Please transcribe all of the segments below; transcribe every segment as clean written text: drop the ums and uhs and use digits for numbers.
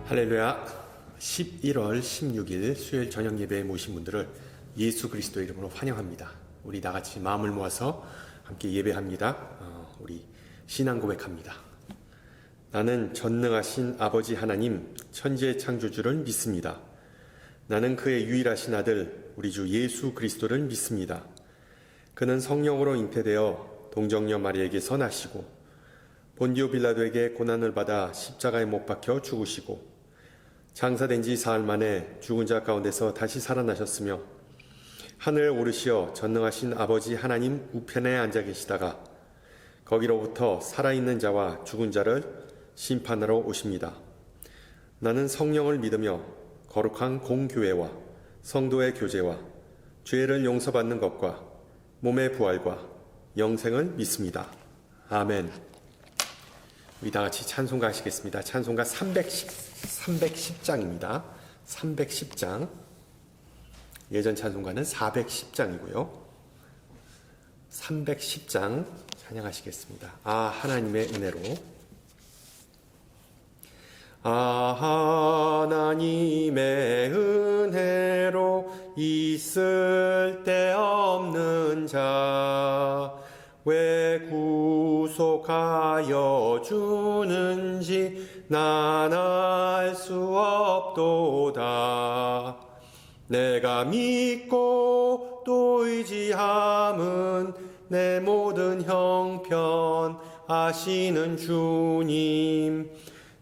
할렐루야. 11월 16일 수요일 저녁 예배에 모신 분들을 예수 그리스도의 이름으로 환영합니다. 우리 다같이 마음을 모아서 함께 예배합니다. 우리 신앙 고백합니다. 나는 전능하신 아버지 하나님 천지의 창조주를 믿습니다. 나는 그의 유일하신 아들 우리 주 예수 그리스도를 믿습니다. 그는 성령으로 잉태되어 동정녀 마리에게서 나시고 본디오 빌라도에게 고난을 받아 십자가에 못 박혀 죽으시고 장사된 지 사흘 만에 죽은 자 가운데서 다시 살아나셨으며 하늘에 오르시어 전능하신 아버지 하나님 우편에 앉아 계시다가 거기로부터 살아있는 자와 죽은 자를 심판하러 오십니다. 나는 성령을 믿으며 거룩한 공교회와 성도의 교제와 죄를 용서받는 것과 몸의 부활과 영생을 믿습니다. 아멘. 우리 다같이 찬송가 하시겠습니다. 찬송가 310장입니다. 310장. 예전 찬송가는 410장이고요. 310장 찬양하시겠습니다. 하나님의 은혜로. 하나님의 은혜로 있을 데 없는 자 왜 구속하여 주는지 난 알 수 없도다. 내가 믿고 또 의지함은 내 모든 형편 아시는 주님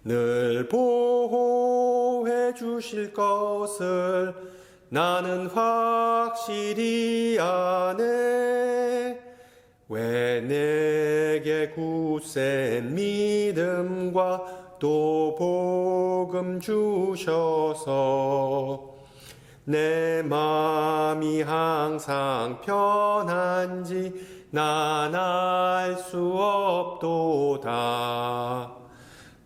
늘 보호해 주실 것을 나는 확실히 아네. 왜 내게 굳센 믿음과 또 복음 주셔서 내 마음이 항상 편한지 난 알 수 없도다.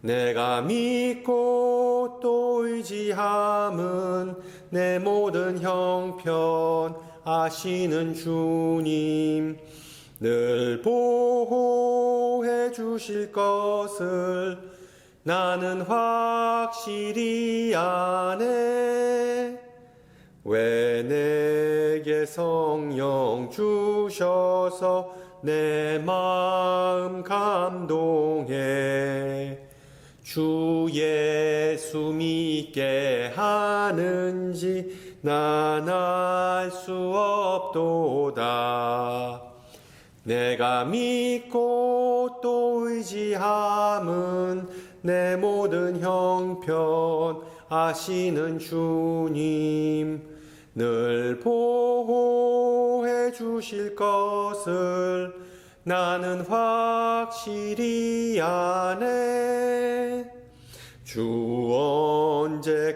내가 믿고 또 의지함은 내 모든 형편 아시는 주님 늘 보호해 주실 것을 나는 확실히 아네. 왜 내게 성령 주셔서 내 마음 감동해 주 예수 믿게 하는지 난 알 수 없도다. 내가 믿고 또 의지함은 내 모든 형편 아시는 주님 늘 보호해 주실 것을 나는 확실히 아네. 주 언제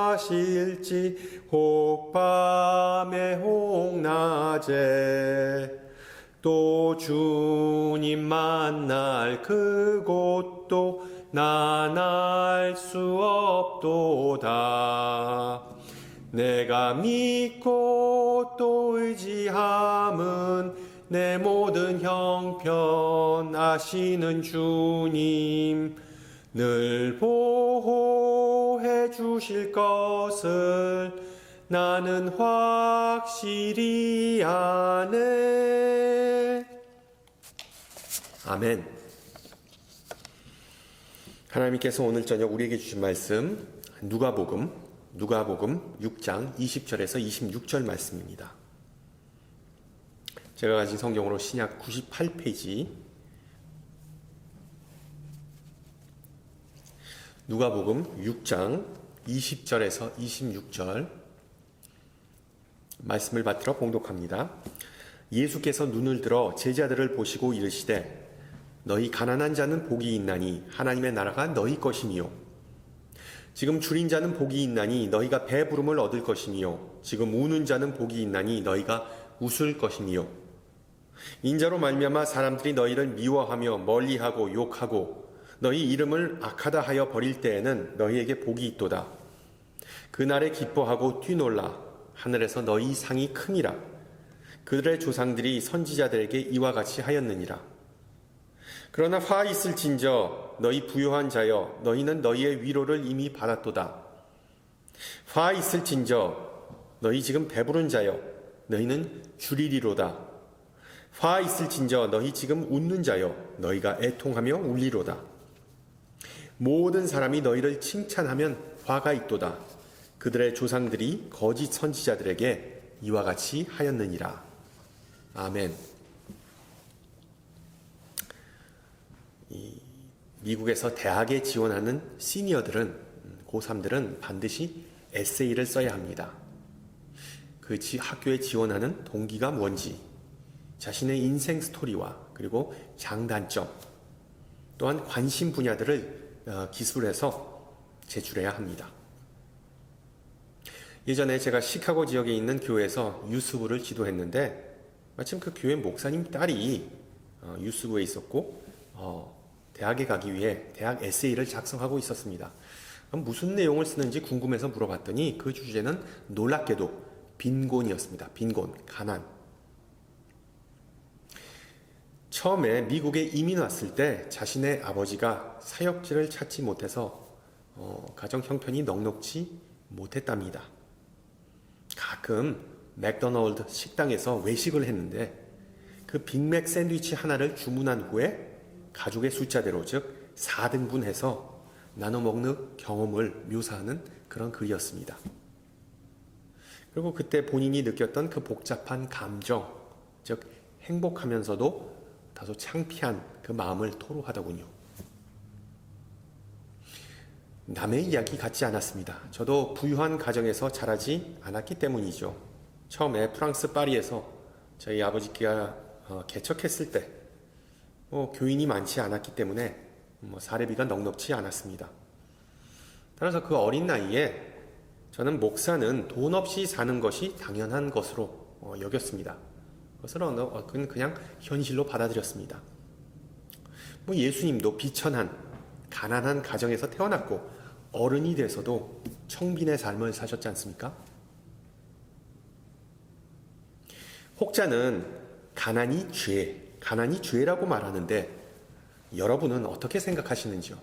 강림하실지 혹 밤에 혹 낮에 또 주님 만날 그곳도 난 알 수 없도다. 내가 믿고 또 의지함은 내 모든 형편 아시는 주님 늘 보호해 주실 것을 나는 확실히 아네. 아멘. 하나님께서 오늘 저녁 우리에게 주신 말씀 누가복음 6장 20절에서 26절 말씀입니다. 제가 가진 성경으로 신약 98페이지 누가복음 6장 20절에서 26절 말씀을 받들어 봉독합니다. 예수께서 눈을 들어 제자들을 보시고 이르시되 너희 가난한 자는 복이 있나니 하나님의 나라가 너희 것이니요. 지금 줄인 자는 복이 있나니 너희가 배부름을 얻을 것이니요. 지금 우는 자는 복이 있나니 너희가 웃을 것이니요. 인자로 말미암아 사람들이 너희를 미워하며 멀리하고 욕하고 너희 이름을 악하다 하여 버릴 때에는 너희에게 복이 있도다. 그날에 기뻐하고 뛰놀라. 하늘에서 너희 상이 크니라. 그들의 조상들이 선지자들에게 이와 같이 하였느니라. 그러나 화 있을진저 너희 부요한 자여 너희는 너희의 위로를 이미 받았도다. 화 있을진저 너희 지금 배부른 자여 너희는 줄이리로다. 화 있을진저 너희 지금 웃는 자여 너희가 애통하며 울리로다. 모든 사람이 너희를 칭찬하면 화가 있도다. 그들의 조상들이 거짓 선지자들에게 이와 같이 하였느니라. 아멘. 미국에서 대학에 지원하는 시니어들은, 고3들은 반드시 에세이를 써야 합니다. 그 학교에 지원하는 동기가 뭔지, 자신의 인생 스토리와 그리고 장단점, 또한 관심 분야들을 기술해서 제출해야 합니다. 예전에 제가 시카고 지역에 있는 교회에서 유스부를 지도했는데 마침 그 교회 목사님 딸이 유스부에 있었고 대학에 가기 위해 대학 에세이를 작성하고 있었습니다. 무슨 내용을 쓰는지 궁금해서 물어봤더니 그 주제는 놀랍게도 빈곤이었습니다. 빈곤, 가난. 처음에 미국에 이민 왔을 때 자신의 아버지가 사역지를 찾지 못해서 가정 형편이 넉넉지 못했답니다. 가끔 맥도날드 식당에서 외식을 했는데 그 빅맥 샌드위치 하나를 주문한 후에 가족의 숫자대로 즉 4등분해서 나눠 먹는 경험을 묘사하는 그런 글이었습니다. 그리고 그때 본인이 느꼈던 그 복잡한 감정, 즉 행복하면서도 다소 창피한 그 마음을 토로하더군요. 남의 이야기 같지 않았습니다. 저도 부유한 가정에서 자라지 않았기 때문이죠. 처음에 프랑스 파리에서 저희 아버지가 개척했을 때 교인이 많지 않았기 때문에 사례비가 넉넉지 않았습니다. 따라서 그 어린 나이에 저는 목사는 돈 없이 사는 것이 당연한 것으로 여겼습니다. 그것을 그냥 현실로 받아들였습니다. 예수님도 비천한 가난한 가정에서 태어났고 어른이 돼서도 청빈의 삶을 사셨지 않습니까? 혹자는 가난이 죄라고 말하는데 여러분은 어떻게 생각하시는지요?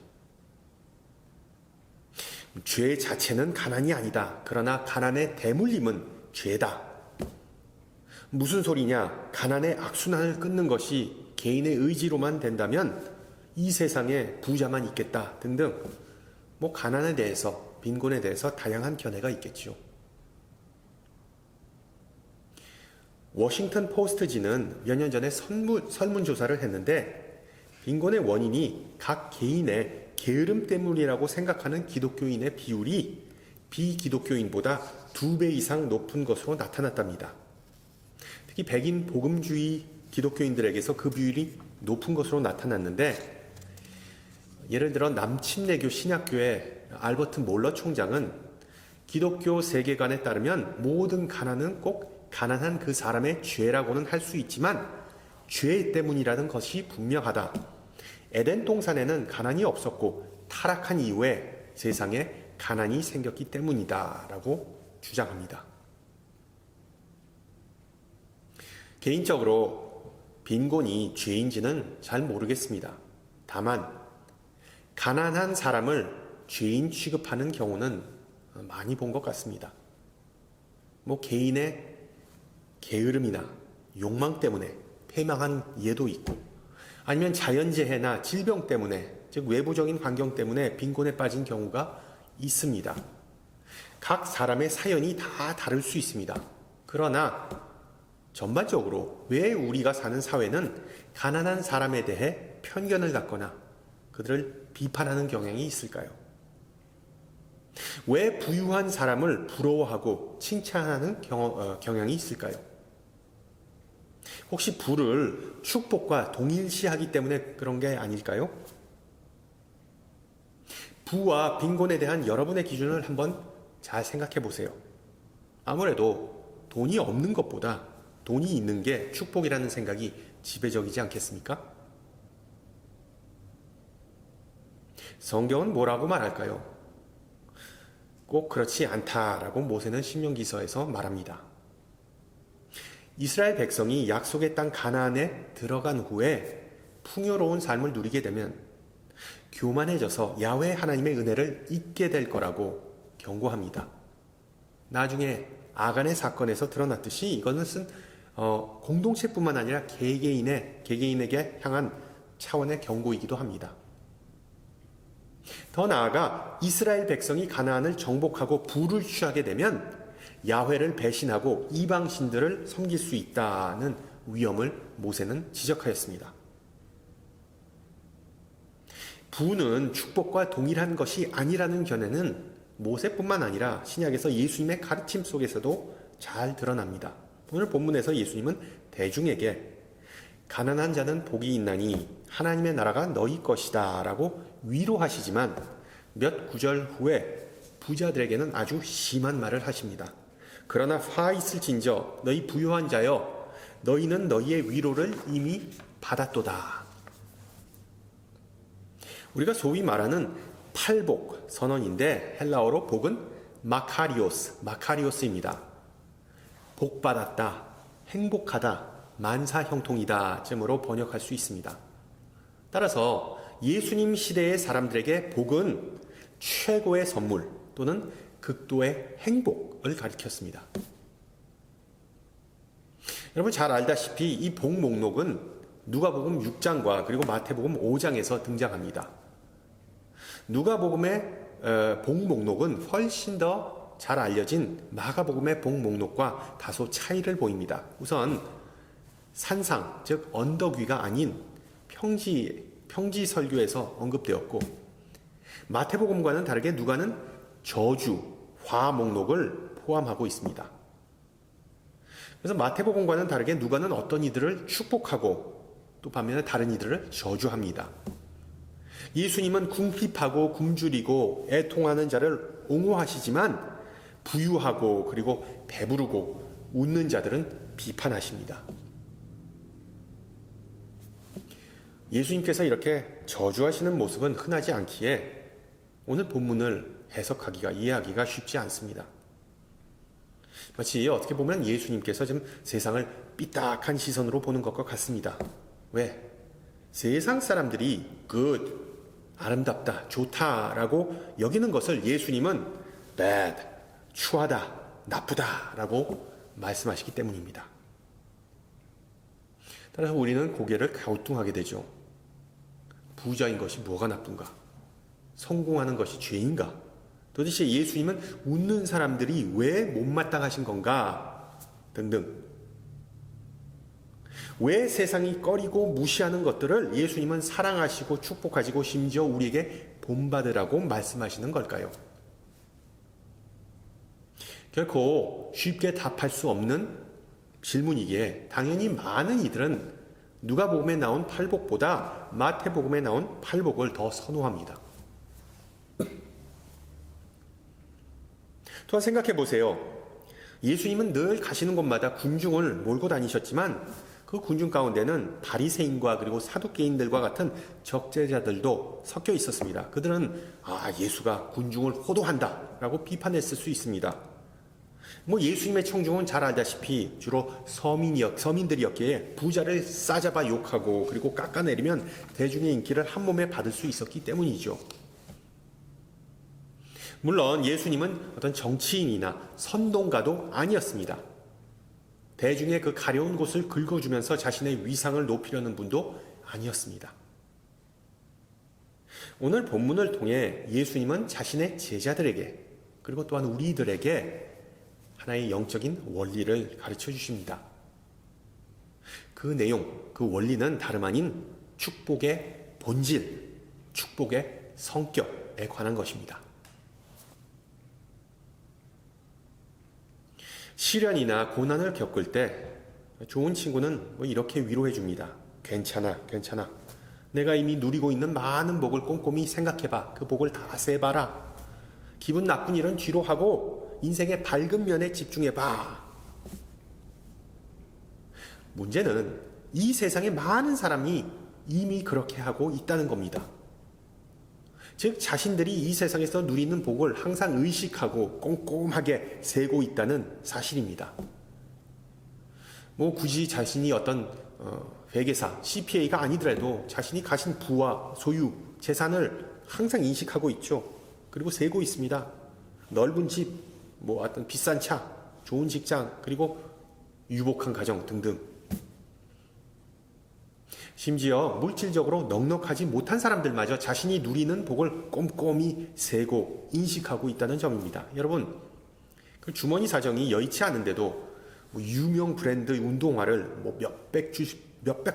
죄 자체는 가난이 아니다. 그러나 가난의 대물림은 죄다. 무슨 소리냐? 가난의 악순환을 끊는 것이 개인의 의지로만 된다면 이 세상에 부자만 있겠다 등등 가난에 대해서 빈곤에 대해서 다양한 견해가 있겠죠. 워싱턴 포스트지는 몇 년 전에 설문조사를 했는데 빈곤의 원인이 각 개인의 게으름 때문이라고 생각하는 기독교인의 비율이 비기독교인보다 2배 이상 높은 것으로 나타났답니다. 특히 백인 복음주의 기독교인들에게서 그 비율이 높은 것으로 나타났는데 예를 들어 남침례교 신약교회 알버트 몰러 총장은 기독교 세계관에 따르면 모든 가난은 꼭 가난한 그 사람의 죄라고는 할 수 있지만 죄 때문이라는 것이 분명하다. 에덴 동산에는 가난이 없었고 타락한 이후에 세상에 가난이 생겼기 때문이다 라고 주장합니다. 개인적으로 빈곤이 죄인지는 잘 모르겠습니다. 다만 가난한 사람을 죄인 취급하는 경우는 많이 본 것 같습니다. 개인의 게으름이나 욕망 때문에 패망한 예도 있고 아니면 자연재해나 질병 때문에 즉 외부적인 환경 때문에 빈곤에 빠진 경우가 있습니다. 각 사람의 사연이 다 다를 수 있습니다. 그러나 전반적으로 왜 우리가 사는 사회는 가난한 사람에 대해 편견을 갖거나 그들을 비판하는 경향이 있을까요? 왜 부유한 사람을 부러워하고 칭찬하는 경향이 있을까요? 혹시 부를 축복과 동일시하기 때문에 그런 게 아닐까요? 부와 빈곤에 대한 여러분의 기준을 한번 잘 생각해 보세요. 아무래도 돈이 없는 것보다 돈이 있는 게 축복이라는 생각이 지배적이지 않겠습니까? 성경은 뭐라고 말할까요? 꼭 그렇지 않다라고 모세는 신명기서에서 말합니다. 이스라엘 백성이 약속의 땅 가나안에 들어간 후에 풍요로운 삶을 누리게 되면 교만해져서 야훼 하나님의 은혜를 잊게 될 거라고 경고합니다. 나중에 아간의 사건에서 드러났듯이 이것은 공동체뿐만 아니라 개개인에게 향한 차원의 경고이기도 합니다. 더 나아가 이스라엘 백성이 가나안을 정복하고 부를 취하게 되면 야훼를 배신하고 이방신들을 섬길 수 있다는 위험을 모세는 지적하였습니다. 부는 축복과 동일한 것이 아니라는 견해는 모세뿐만 아니라 신약에서 예수님의 가르침 속에서도 잘 드러납니다. 오늘 본문에서 예수님은 대중에게 가난한 자는 복이 있나니 하나님의 나라가 너희 것이다 라고 위로하시지만 몇 구절 후에 부자들에게는 아주 심한 말을 하십니다. 그러나 화 있을진저 너희 부유한 자여 너희는 너희의 위로를 이미 받았도다. 우리가 소위 말하는 팔복 선언인데 헬라어로 복은 마카리오스입니다. 복받았다, 행복하다, 만사형통이다 쯤으로 번역할 수 있습니다. 따라서 예수님 시대의 사람들에게 복은 최고의 선물 또는 극도의 행복을 가리켰습니다. 여러분 잘 알다시피 이 복 목록은 누가복음 6장과 그리고 마태복음 5장에서 등장합니다. 누가복음의 복 목록은 훨씬 더 잘 알려진 마가복음의 복 목록과 다소 차이를 보입니다. 우선 산상, 즉 언덕 위가 아닌 평지 설교에서 언급되었고 마태복음과는 다르게 누가는 저주, 화 목록을 포함하고 있습니다. 그래서 마태복음과는 다르게 누가는 어떤 이들을 축복하고 또 반면에 다른 이들을 저주합니다. 예수님은 궁핍하고 굶주리고 애통하는 자를 옹호하시지만 부유하고 그리고 배부르고 웃는 자들은 비판하십니다. 예수님께서 이렇게 저주하시는 모습은 흔하지 않기에 오늘 본문을 해석하기가 이해하기가 쉽지 않습니다. 마치 어떻게 보면 예수님께서 지금 세상을 삐딱한 시선으로 보는 것과 같습니다. 왜? 세상 사람들이 good, 아름답다, 좋다라고 여기는 것을 예수님은 bad, 추하다, 나쁘다라고 말씀하시기 때문입니다. 따라서 우리는 고개를 갸우뚱하게 되죠. 부자인 것이 뭐가 나쁜가? 성공하는 것이 죄인가? 도대체 예수님은 웃는 사람들이 왜 못마땅하신 건가? 등등. 왜 세상이 꺼리고 무시하는 것들을 예수님은 사랑하시고 축복하시고 심지어 우리에게 본받으라고 말씀하시는 걸까요? 결코 쉽게 답할 수 없는 질문이기에 당연히 많은 이들은 누가복음에 나온 팔복보다 마태복음에 나온 팔복을 더 선호합니다. 또한 생각해 보세요. 예수님은 늘 가시는 곳마다 군중을 몰고 다니셨지만 그 군중 가운데는 바리새인과 그리고 사두개인들과 같은 적재자들도 섞여 있었습니다. 그들은 예수가 군중을 호도한다라고 비판했을 수 있습니다. 예수님의 청중은 잘 알다시피 주로 서민들이었기에 부자를 싸잡아 욕하고 그리고 깎아내리면 대중의 인기를 한 몸에 받을 수 있었기 때문이죠. 물론 예수님은 어떤 정치인이나 선동가도 아니었습니다. 대중의 그 가려운 곳을 긁어주면서 자신의 위상을 높이려는 분도 아니었습니다. 오늘 본문을 통해 예수님은 자신의 제자들에게 그리고 또한 우리들에게 하나의 영적인 원리를 가르쳐 주십니다. 그 내용, 그 원리는 다름 아닌 축복의 본질, 축복의 성격에 관한 것입니다. 시련이나 고난을 겪을 때 좋은 친구는 이렇게 위로해 줍니다. 괜찮아. 내가 이미 누리고 있는 많은 복을 꼼꼼히 생각해봐. 그 복을 다 세봐라. 기분 나쁜 일은 뒤로 하고 인생의 밝은 면에 집중해봐. 문제는 이 세상에 많은 사람이 이미 그렇게 하고 있다는 겁니다. 즉 자신들이 이 세상에서 누리는 복을 항상 의식하고 꼼꼼하게 세고 있다는 사실입니다. 굳이 자신이 어떤 회계사, CPA가 아니더라도 자신이 가진 부와 소유, 재산을 항상 인식하고 있죠. 그리고 세고 있습니다. 넓은 집, 뭐 어떤 비싼 차, 좋은 직장, 그리고 유복한 가정 등등. 심지어 물질적으로 넉넉하지 못한 사람들마저 자신이 누리는 복을 꼼꼼히 세고 인식하고 있다는 점입니다. 여러분, 그 주머니 사정이 여의치 않은데도 뭐 유명 브랜드 운동화를 뭐 몇백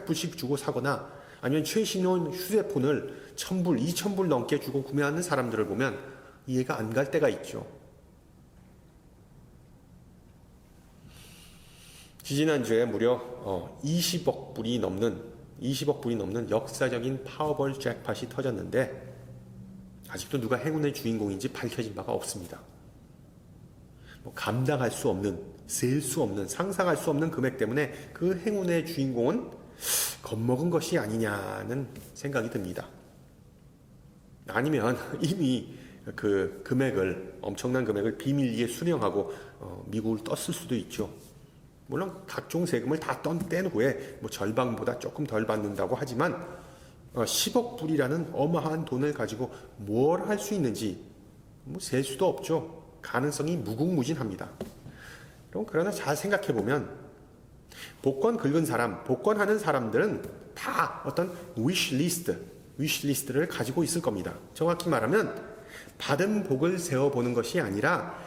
불씩 주고 사거나 아니면 최신형 휴대폰을 1,000불, 2,000불 넘게 주고 구매하는 사람들을 보면 이해가 안 갈 때가 있죠. 지지난주에 무려 20억 불이 넘는 역사적인 파워볼 잭팟이 터졌는데 아직도 누가 행운의 주인공인지 밝혀진 바가 없습니다. 뭐 감당할 수 없는, 셀 수 없는, 상상할 수 없는 금액 때문에 그 행운의 주인공은 겁먹은 것이 아니냐는 생각이 듭니다. 아니면 이미 그 엄청난 금액을 비밀리에 수령하고 미국을 떴을 수도 있죠. 물론 각종 세금을 다 뗀 후에 뭐 절반보다 조금 덜 받는다고 하지만 10억 불이라는 어마어마한 돈을 가지고 뭘 할 수 있는지 뭐 셀 수도 없죠. 가능성이 무궁무진합니다. 그러나 잘 생각해 보면 복권 긁은 사람, 복권하는 사람들은 다 어떤 위시리스트를 가지고 있을 겁니다. 정확히 말하면 받은 복을 세어보는 것이 아니라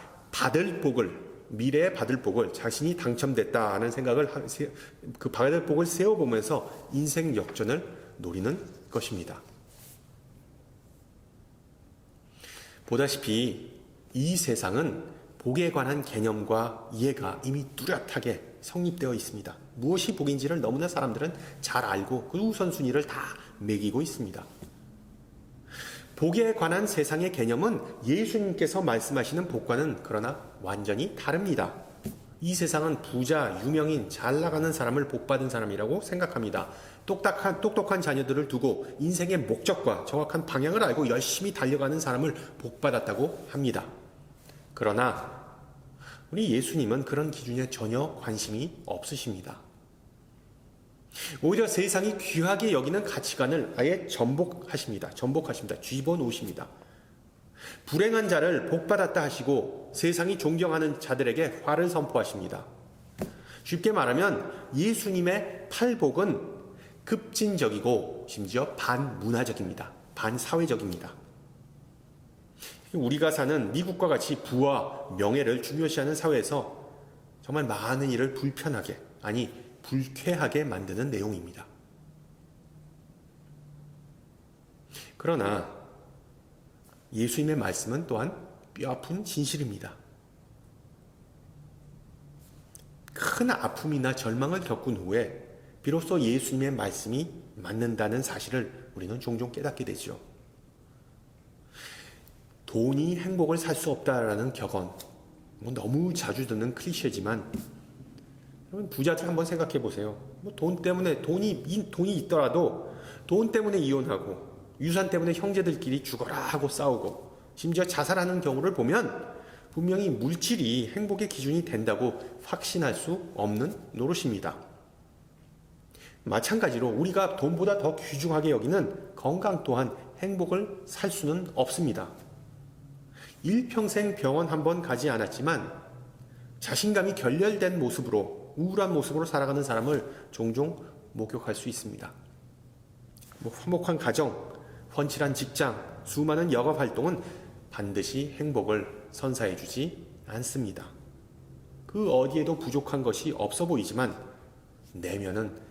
미래에 받을 복을 자신이 당첨됐다는 생각을 그 받을 복을 세어보면서 인생 역전을 노리는 것입니다. 보다시피 이 세상은 복에 관한 개념과 이해가 이미 뚜렷하게 성립되어 있습니다. 무엇이 복인지를 너무나 사람들은 잘 알고 그 우선순위를 다 매기고 있습니다. 복에 관한 세상의 개념은 예수님께서 말씀하시는 복과는 그러나 완전히 다릅니다. 이 세상은 부자, 유명인, 잘 나가는 사람을 복받은 사람이라고 생각합니다. 똑똑한 자녀들을 두고 인생의 목적과 정확한 방향을 알고 열심히 달려가는 사람을 복받았다고 합니다. 그러나 우리 예수님은 그런 기준에 전혀 관심이 없으십니다. 오히려 세상이 귀하게 여기는 가치관을 아예 전복하십니다. 집어놓으십니다. 불행한 자를 복받았다 하시고 세상이 존경하는 자들에게 화를 선포하십니다. 쉽게 말하면 예수님의 팔복은 급진적이고 심지어 반문화적입니다. 반사회적입니다. 우리가 사는 미국과 같이 부와 명예를 중요시하는 사회에서 정말 많은 일을 불쾌하게 만드는 내용입니다. 그러나 예수님의 말씀은 또한 뼈아픈 진실입니다. 큰 아픔이나 절망을 겪은 후에 비로소 예수님의 말씀이 맞는다는 사실을 우리는 종종 깨닫게 되죠. 돈이 행복을 살 수 없다라는 격언, 너무 자주 듣는 클리셰지만 여러분 부자들 한번 생각해 보세요. 돈 때문에 돈이 있더라도 돈 때문에 이혼하고 유산 때문에 형제들끼리 죽어라 하고 싸우고 심지어 자살하는 경우를 보면 분명히 물질이 행복의 기준이 된다고 확신할 수 없는 노릇입니다. 마찬가지로 우리가 돈보다 더 귀중하게 여기는 건강 또한 행복을 살 수는 없습니다. 일평생 병원 한번 가지 않았지만 자신감이 결렬된 모습으로 우울한 모습으로 살아가는 사람을 종종 목격할 수 있습니다. 화목한 가정, 훤칠한 직장, 수많은 여가 활동은 반드시 행복을 선사해 주지 않습니다. 그 어디에도 부족한 것이 없어 보이지만 내면은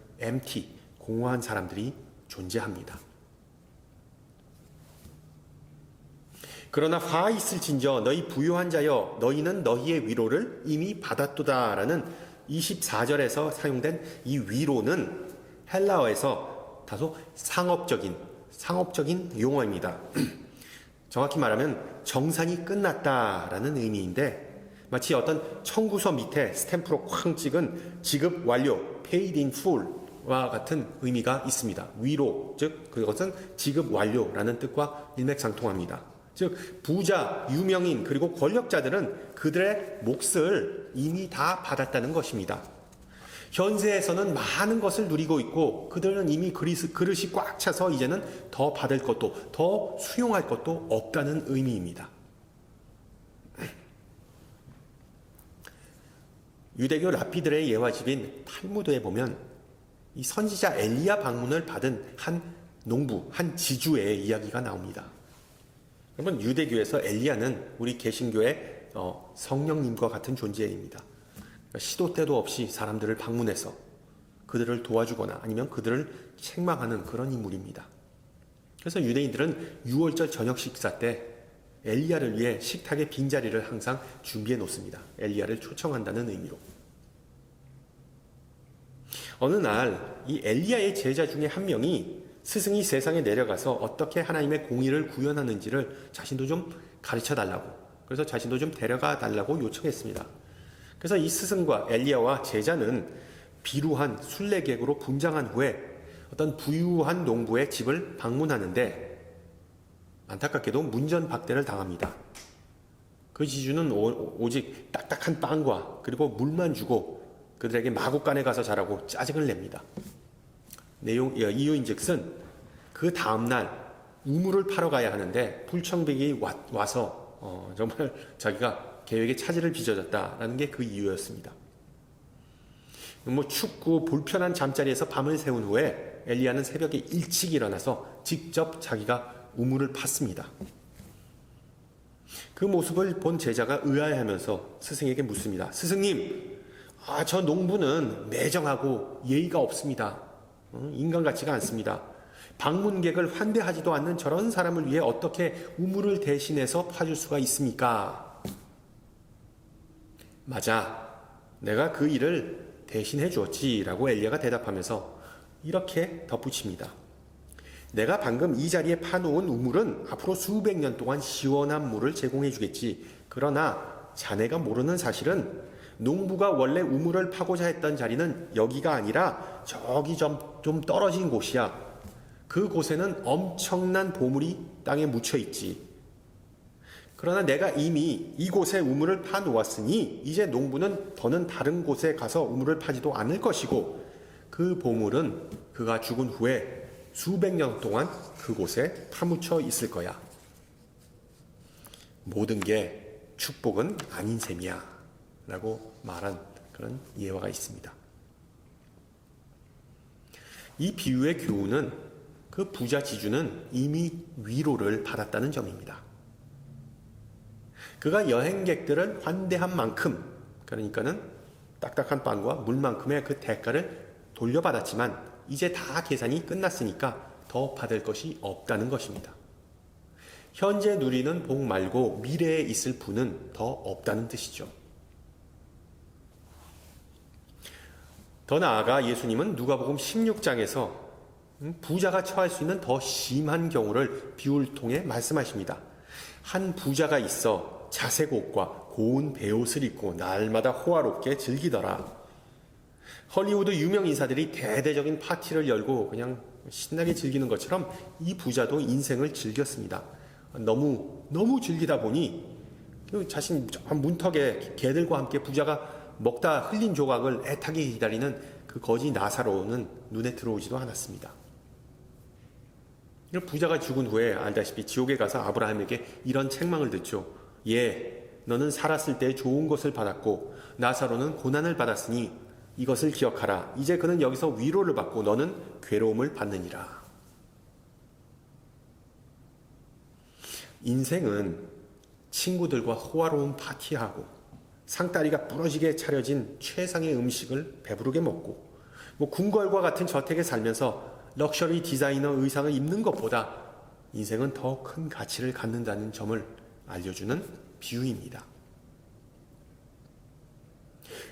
공허한 사람들이 존재합니다. 그러나 화 있을진저 너희 부요한 자여 너희는 너희의 위로를 이미 받았도다라는 24절에서 사용된 이 위로는 헬라어에서 다소 상업적인 용어입니다. 정확히 말하면 정산이 끝났다라는 의미인데 마치 어떤 청구서 밑에 스탬프로 쾅 찍은 지급 완료, paid in full와 같은 의미가 있습니다. 위로, 즉 그것은 지급 완료라는 뜻과 일맥상통합니다. 즉 부자, 유명인 그리고 권력자들은 그들의 몫을 이미 다 받았다는 것입니다. 현세에서는 많은 것을 누리고 있고 그들은 이미 그릇이 꽉 차서 이제는 더 받을 것도 더 수용할 것도 없다는 의미입니다. 유대교 랍비들의 예화집인 탈무드에 보면 이 선지자 엘리야 방문을 받은 한 농부, 한 지주의 이야기가 나옵니다. 여러분, 유대교에서 엘리야는 우리 개신교의 성령님과 같은 존재입니다. 시도 때도 없이 사람들을 방문해서 그들을 도와주거나 아니면 그들을 책망하는 그런 인물입니다. 그래서 유대인들은 6월절 저녁 식사 때 엘리야를 위해 식탁에 빈자리를 항상 준비해 놓습니다. 엘리야를 초청한다는 의미로. 어느 날 이 엘리야의 제자 중에 한 명이 스승이 세상에 내려가서 어떻게 하나님의 공의를 구현하는지를 자신도 좀 가르쳐 달라고, 그래서 자신도 좀 데려가 달라고 요청했습니다. 그래서 이 스승과 엘리야와 제자는 비루한 순례객으로 분장한 후에 어떤 부유한 농부의 집을 방문하는데 안타깝게도 문전박대를 당합니다. 그 지주는 오직 딱딱한 빵과 그리고 물만 주고 그들에게 마구간에 가서 자라고 짜증을 냅니다. 이유인즉슨 그 다음날 우물을 파러 가야 하는데 불청객이 와서 정말 자기가 계획에 차질을 빚어졌다라는 게 그 이유였습니다. 춥고 불편한 잠자리에서 밤을 새운 후에 엘리야는 새벽에 일찍 일어나서 직접 자기가 우물을 팠습니다. 그 모습을 본 제자가 의아해하면서 스승에게 묻습니다. 스승님, 저 농부는 매정하고 예의가 없습니다. 인간 같지가 않습니다. 방문객을 환대하지도 않는 저런 사람을 위해 어떻게 우물을 대신해서 파줄 수가 있습니까? 맞아, 내가 그 일을 대신해 주었지라고 엘리야가 대답하면서 이렇게 덧붙입니다. 내가 방금 이 자리에 파놓은 우물은 앞으로 수백 년 동안 시원한 물을 제공해 주겠지. 그러나 자네가 모르는 사실은 농부가 원래 우물을 파고자 했던 자리는 여기가 아니라 저기 좀 떨어진 곳이야. 그 곳에는 엄청난 보물이 땅에 묻혀 있지. 그러나 내가 이미 이곳에 우물을 파 놓았으니 이제 농부는 더는 다른 곳에 가서 우물을 파지도 않을 것이고 그 보물은 그가 죽은 후에 수백 년 동안 그곳에 파묻혀 있을 거야. 모든 게 축복은 아닌 셈이야 라고 말한 그런 예화가 있습니다. 이 비유의 교훈은 그 부자 지주는 이미 위로를 받았다는 점입니다. 그가 여행객들을 환대한 만큼, 그러니까는 딱딱한 빵과 물만큼의 그 대가를 돌려받았지만 이제 다 계산이 끝났으니까 더 받을 것이 없다는 것입니다. 현재 누리는 복 말고 미래에 있을 부는 더 없다는 뜻이죠. 더 나아가 예수님은 누가복음 16장에서 부자가 처할 수 있는 더 심한 경우를 비유를 통해 말씀하십니다. 한 부자가 있어 자색 옷과 고운 베옷을 입고 날마다 호화롭게 즐기더라. 헐리우드 유명 인사들이 대대적인 파티를 열고 그냥 신나게 즐기는 것처럼 이 부자도 인생을 즐겼습니다. 너무 즐기다 보니 자신 문턱에 개들과 함께 부자가 먹다 흘린 조각을 애타게 기다리는 그 거지 나사로는 눈에 들어오지도 않았습니다. 부자가 죽은 후에 알다시피 지옥에 가서 아브라함에게 이런 책망을 듣죠. 너는 살았을 때 좋은 것을 받았고 나사로는 고난을 받았으니 이것을 기억하라. 이제 그는 여기서 위로를 받고 너는 괴로움을 받느니라. 인생은 친구들과 호화로운 파티하고 상다리가 부러지게 차려진 최상의 음식을 배부르게 먹고 궁궐과 같은 저택에 살면서 럭셔리 디자이너 의상을 입는 것보다 인생은 더 큰 가치를 갖는다는 점을 알려주는 비유입니다.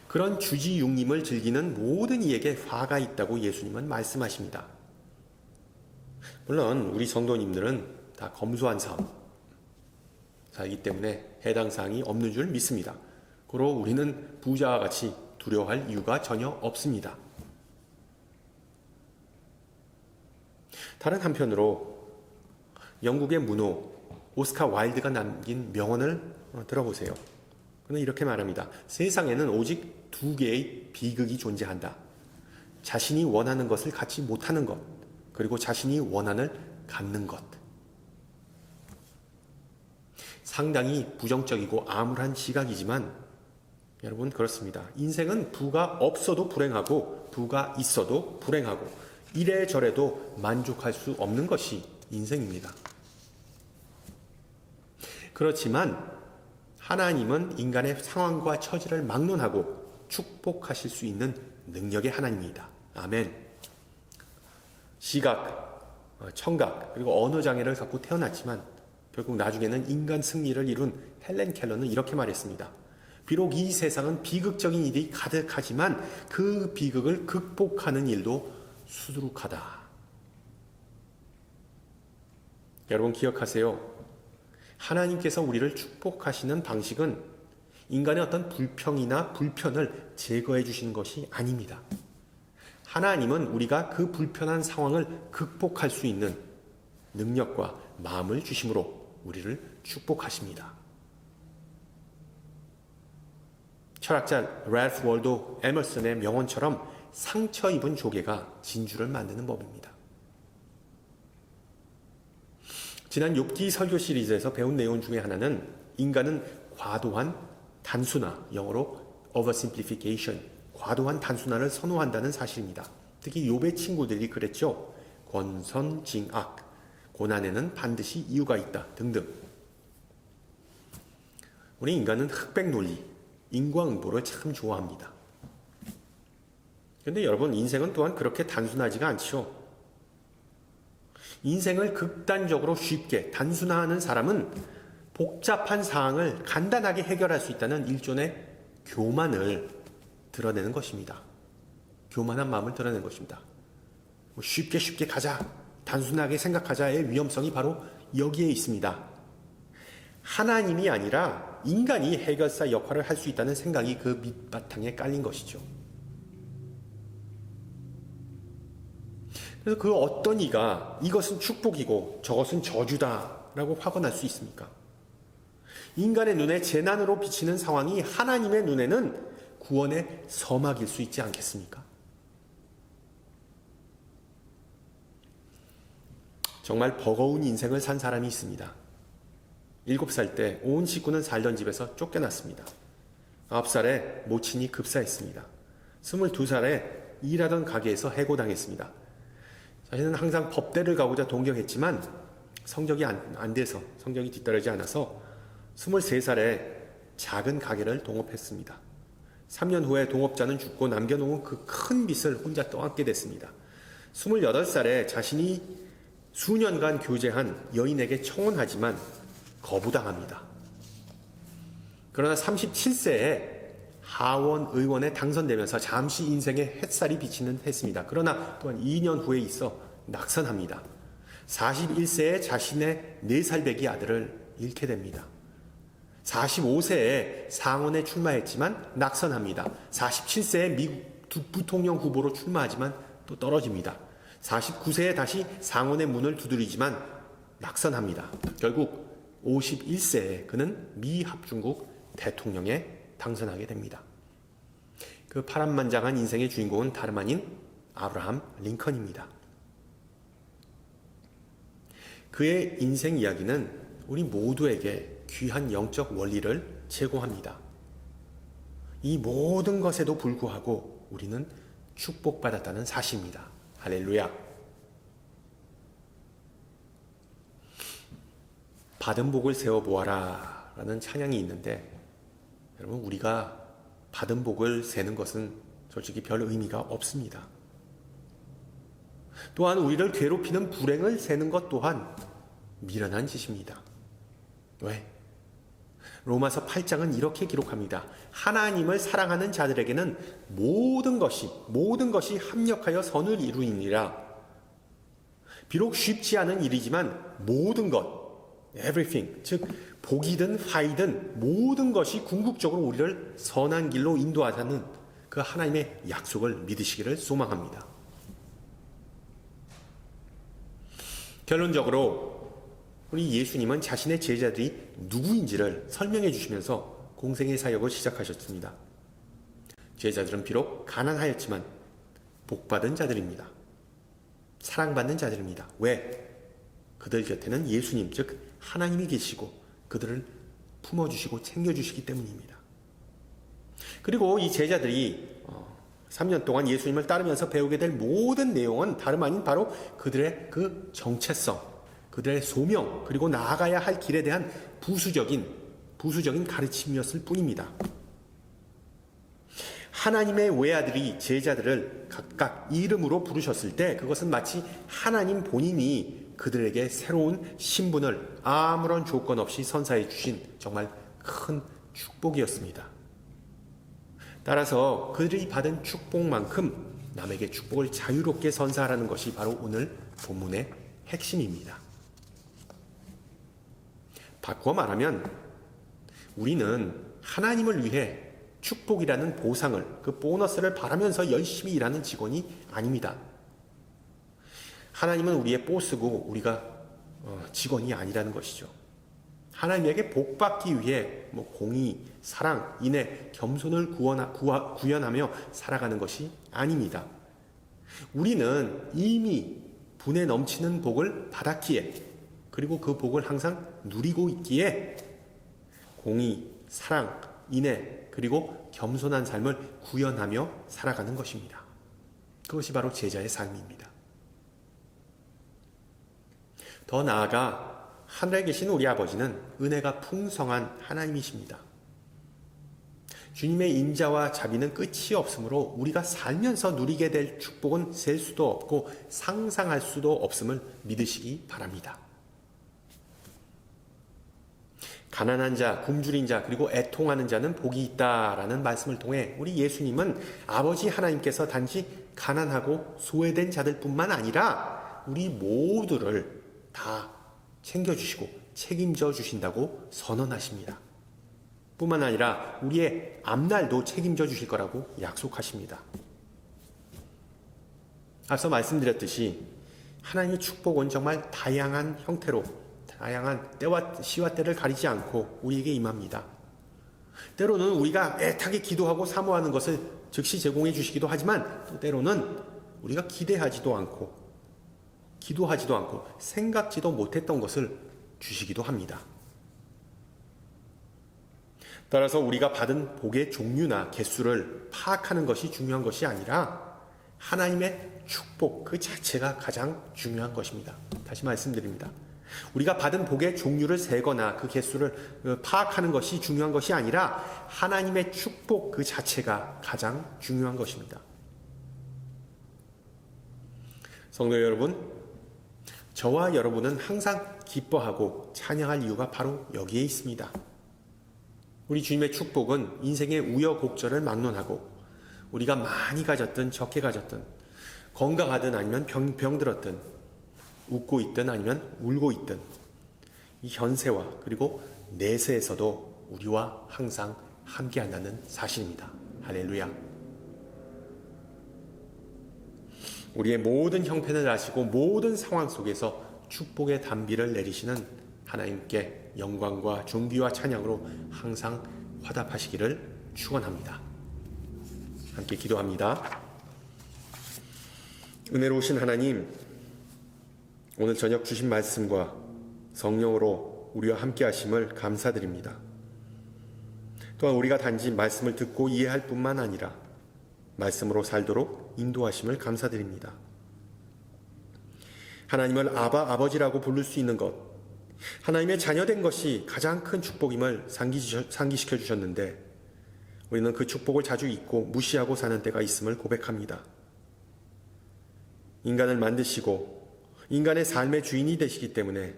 그런 주지육림을 즐기는 모든 이에게 화가 있다고 예수님은 말씀하십니다. 물론 우리 성도님들은 다 검소한 삶 살기 때문에 해당 사항이 없는 줄 믿습니다. 그러 우리는 부자와 같이 두려워할 이유가 전혀 없습니다. 다른 한편으로 영국의 문호 오스카 와일드가 남긴 명언을 들어보세요. 그는 이렇게 말합니다. 세상에는 오직 두 개의 비극이 존재한다. 자신이 원하는 것을 갖지 못하는 것, 그리고 자신이 원한을 갖는 것. 상당히 부정적이고 암울한 시각이지만 여러분 그렇습니다. 인생은 부가 없어도 불행하고 부가 있어도 불행하고 이래저래도 만족할 수 없는 것이 인생입니다. 그렇지만 하나님은 인간의 상황과 처지를 막론하고 축복하실 수 있는 능력의 하나님입니다. 아멘. 시각, 청각, 그리고 언어 장애를 갖고 태어났지만 결국 나중에는 인간 승리를 이룬 헬렌 켈러는 이렇게 말했습니다. 비록 이 세상은 비극적인 일이 가득하지만 그 비극을 극복하는 일도 수두룩하다. 여러분 기억하세요. 하나님께서 우리를 축복하시는 방식은 인간의 어떤 불평이나 불편을 제거해 주시는 것이 아닙니다. 하나님은 우리가 그 불편한 상황을 극복할 수 있는 능력과 마음을 주심으로 우리를 축복하십니다. 철학자 랄프 월도 에머슨의 명언처럼 상처 입은 조개가 진주를 만드는 법입니다. 지난 욥기 설교 시리즈에서 배운 내용 중에 하나는 인간은 과도한 단순화, 영어로 oversimplification, 과도한 단순화를 선호한다는 사실입니다. 특히 욥의 친구들이 그랬죠. 권선징악, 고난에는 반드시 이유가 있다 등등. 우리 인간은 흑백 논리, 인과응보를 참 좋아합니다. 그런데 여러분 인생은 또한 그렇게 단순하지가 않죠. 인생을 극단적으로 쉽게 단순화하는 사람은 복잡한 사항을 간단하게 해결할 수 있다는 일종의 교만을 드러내는 것입니다. 교만한 마음을 드러내는 것입니다. 쉽게 가자, 단순하게 생각하자의 위험성이 바로 여기에 있습니다. 하나님이 아니라 인간이 해결사 역할을 할 수 있다는 생각이 그 밑바탕에 깔린 것이죠. 그래서 그 어떤 이가 이것은 축복이고 저것은 저주다라고 확언할 수 있습니까? 인간의 눈에 재난으로 비치는 상황이 하나님의 눈에는 구원의 서막일 수 있지 않겠습니까? 정말 버거운 인생을 산 사람이 있습니다. 7살 때 온 식구는 살던 집에서 쫓겨났습니다. 9살에 모친이 급사했습니다. 22살에 일하던 가게에서 해고당했습니다. 자신은 항상 법대를 가고자 동경했지만 성적이 안 돼서, 성적이 뒤따르지 않아서 23살에 작은 가게를 동업했습니다. 3년 후에 동업자는 죽고 남겨놓은 그 큰 빚을 혼자 떠안게 됐습니다. 28살에 자신이 수년간 교제한 여인에게 청혼하지만 거부당합니다. 그러나 37세에 하원 의원에 당선되면서 잠시 인생의 햇살이 비치는 했습니다. 그러나 또한 2년 후에 있어 낙선합니다. 41세에 자신의 4살 배기 아들을 잃게 됩니다. 45세에 상원에 출마했지만 낙선합니다. 47세에 미국 부통령 후보로 출마하지만 또 떨어집니다. 49세에 다시 상원의 문을 두드리지만 낙선합니다. 결국 51세에 그는 미 합중국 대통령에 당선하게 됩니다. 그 파란만장한 인생의 주인공은 다름 아닌 아브라함 링컨입니다. 그의 인생 이야기는 우리 모두에게 귀한 영적 원리를 제공합니다. 이 모든 것에도 불구하고 우리는 축복받았다는 사실입니다. 할렐루야. 받은 복을 세어보아라 라는 찬양이 있는데 여러분 우리가 받은 복을 세는 것은 솔직히 별 의미가 없습니다. 또한 우리를 괴롭히는 불행을 세는 것 또한 미련한 짓입니다. 왜? 로마서 8장은 이렇게 기록합니다. 하나님을 사랑하는 자들에게는 모든 것이 합력하여 선을 이루니라. 비록 쉽지 않은 일이지만 모든 것, everything, 즉 복이든 화이든 모든 것이 궁극적으로 우리를 선한 길로 인도하자는 그 하나님의 약속을 믿으시기를 소망합니다. 결론적으로 우리 예수님은 자신의 제자들이 누구인지를 설명해 주시면서 공생의 사역을 시작하셨습니다. 제자들은 비록 가난하였지만 복받은 자들입니다. 사랑받는 자들입니다. 왜? 그들 곁에는 예수님, 즉 하나님이 계시고 그들을 품어주시고 챙겨주시기 때문입니다. 그리고 이 제자들이 3년 동안 예수님을 따르면서 배우게 될 모든 내용은 다름 아닌 바로 그들의 그 정체성, 그들의 소명, 그리고 나아가야 할 길에 대한 부수적인 가르침이었을 뿐입니다. 하나님의 외아들이 제자들을 각각 이름으로 부르셨을 때 그것은 마치 하나님 본인이 그들에게 새로운 신분을 아무런 조건 없이 선사해 주신 정말 큰 축복이었습니다. 따라서 그들이 받은 축복만큼 남에게 축복을 자유롭게 선사하라는 것이 바로 오늘 본문의 핵심입니다. 바꿔 말하면 우리는 하나님을 위해 축복이라는 보상을, 그 보너스를 바라면서 열심히 일하는 직원이 아닙니다. 하나님은 우리의 보스고 우리가 직원이 아니라는 것이죠. 하나님에게 복받기 위해 공의, 사랑, 인애, 겸손을 구현하며 살아가는 것이 아닙니다. 우리는 이미 분에 넘치는 복을 받았기에, 그리고 그 복을 항상 누리고 있기에 공의, 사랑, 인애, 그리고 겸손한 삶을 구현하며 살아가는 것입니다. 그것이 바로 제자의 삶입니다. 더 나아가 하늘에 계신 우리 아버지는 은혜가 풍성한 하나님이십니다. 주님의 인자와 자비는 끝이 없으므로 우리가 살면서 누리게 될 축복은 셀 수도 없고 상상할 수도 없음을 믿으시기 바랍니다. 가난한 자, 굶주린 자, 그리고 애통하는 자는 복이 있다라는 말씀을 통해 우리 예수님은 아버지 하나님께서 단지 가난하고 소외된 자들뿐만 아니라 우리 모두를 다 챙겨주시고 책임져 주신다고 선언하십니다. 뿐만 아니라 우리의 앞날도 책임져 주실 거라고 약속하십니다. 앞서 말씀드렸듯이 하나님의 축복은 정말 다양한 형태로, 다양한 때와 시와 때를 가리지 않고 우리에게 임합니다. 때로는 우리가 애타게 기도하고 사모하는 것을 즉시 제공해 주시기도 하지만 또 때로는 우리가 기대하지도 않고 기도하지도 않고 생각지도 못했던 것을 주시기도 합니다. 따라서 우리가 받은 복의 종류나 개수를 파악하는 것이 중요한 것이 아니라 하나님의 축복 그 자체가 가장 중요한 것입니다. 다시 말씀드립니다. 우리가 받은 복의 종류를 세거나 그 개수를 파악하는 것이 중요한 것이 아니라 하나님의 축복 그 자체가 가장 중요한 것입니다. 성도 여러분, 저와 여러분은 항상 기뻐하고 찬양할 이유가 바로 여기에 있습니다. 우리 주님의 축복은 인생의 우여곡절을 막론하고 우리가 많이 가졌든 적게 가졌든 건강하든 아니면 병들었든 웃고 있든 아니면 울고 있든 이 현세와 그리고 내세에서도 우리와 항상 함께한다는 사실입니다. 할렐루야. 우리의 모든 형편을 아시고 모든 상황 속에서 축복의 단비를 내리시는 하나님께 영광과 존귀와 찬양으로 항상 화답하시기를 축원합니다. 함께 기도합니다. 은혜로우신 하나님, 오늘 저녁 주신 말씀과 성령으로 우리와 함께 하심을 감사드립니다. 또한 우리가 단지 말씀을 듣고 이해할 뿐만 아니라 말씀으로 살도록 인도하심을 감사드립니다. 하나님을 아버지라고 부를 수 있는 것, 하나님의 자녀된 것이 가장 큰 축복임을 상기시켜 주셨는데 우리는 그 축복을 자주 잊고 무시하고 사는 때가 있음을 고백합니다. 인간을 만드시고 인간의 삶의 주인이 되시기 때문에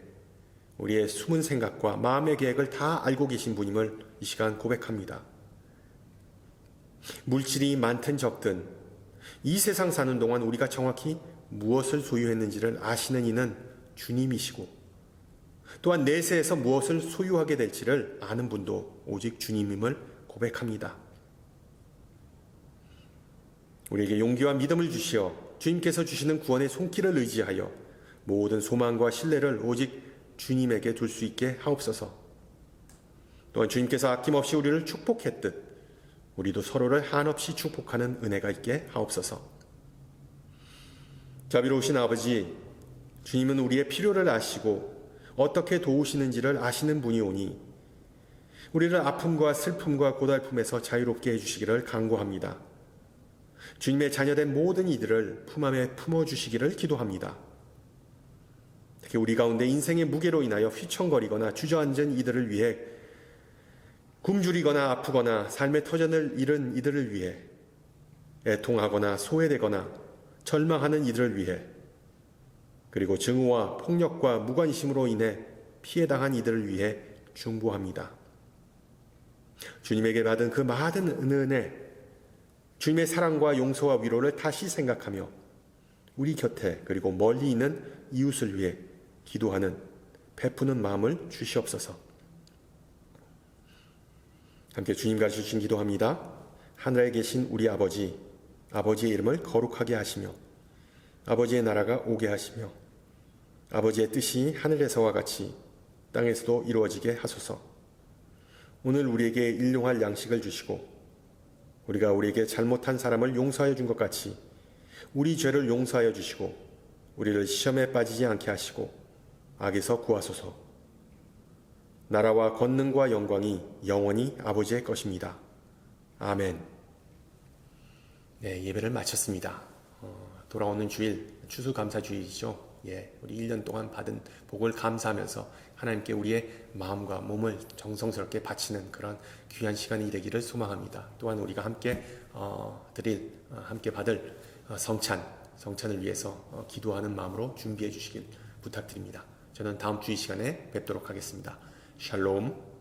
우리의 숨은 생각과 마음의 계획을 다 알고 계신 분임을 이 시간 고백합니다. 물질이 많든 적든 이 세상 사는 동안 우리가 정확히 무엇을 소유했는지를 아시는 이는 주님이시고 또한 내세에서 무엇을 소유하게 될지를 아는 분도 오직 주님임을 고백합니다. 우리에게 용기와 믿음을 주시어 주님께서 주시는 구원의 손길을 의지하여 모든 소망과 신뢰를 오직 주님에게 둘 수 있게 하옵소서. 또한 주님께서 아낌없이 우리를 축복했듯 우리도 서로를 한없이 축복하는 은혜가 있게 하옵소서. 자비로우신 아버지, 주님은 우리의 필요를 아시고 어떻게 도우시는지를 아시는 분이오니 우리를 아픔과 슬픔과 고달픔에서 자유롭게 해주시기를 간구합니다. 주님의 자녀된 모든 이들을 품 안에 품어주시기를 기도합니다. 특히 우리 가운데 인생의 무게로 인하여 휘청거리거나 주저앉은 이들을 위해, 굶주리거나 아프거나 삶의 터전을 잃은 이들을 위해, 애통하거나 소외되거나 절망하는 이들을 위해, 그리고 증오와 폭력과 무관심으로 인해 피해당한 이들을 위해 중보합니다. 주님에게 받은 그 많은 은혜, 주님의 사랑과 용서와 위로를 다시 생각하며 우리 곁에 그리고 멀리 있는 이웃을 위해 기도하는 베푸는 마음을 주시옵소서. 함께 주님과 주신 기도합니다. 하늘에 계신 우리 아버지, 아버지의 이름을 거룩하게 하시며 아버지의 나라가 오게 하시며 아버지의 뜻이 하늘에서와 같이 땅에서도 이루어지게 하소서. 오늘 우리에게 일용할 양식을 주시고 우리가 우리에게 잘못한 사람을 용서하여 준 것 같이 우리 죄를 용서하여 주시고 우리를 시험에 빠지지 않게 하시고 악에서 구하소서. 나라와 권능과 영광이 영원히 아버지의 것입니다. 아멘. 네, 예배를 마쳤습니다. 돌아오는 주일, 추수감사주일이죠. 우리 1년 동안 받은 복을 감사하면서 하나님께 우리의 마음과 몸을 정성스럽게 바치는 그런 귀한 시간이 되기를 소망합니다. 또한 우리가 함께 함께 받을 성찬을 위해서 기도하는 마음으로 준비해 주시길 부탁드립니다. 저는 다음 주 이 시간에 뵙도록 하겠습니다. 샬롬.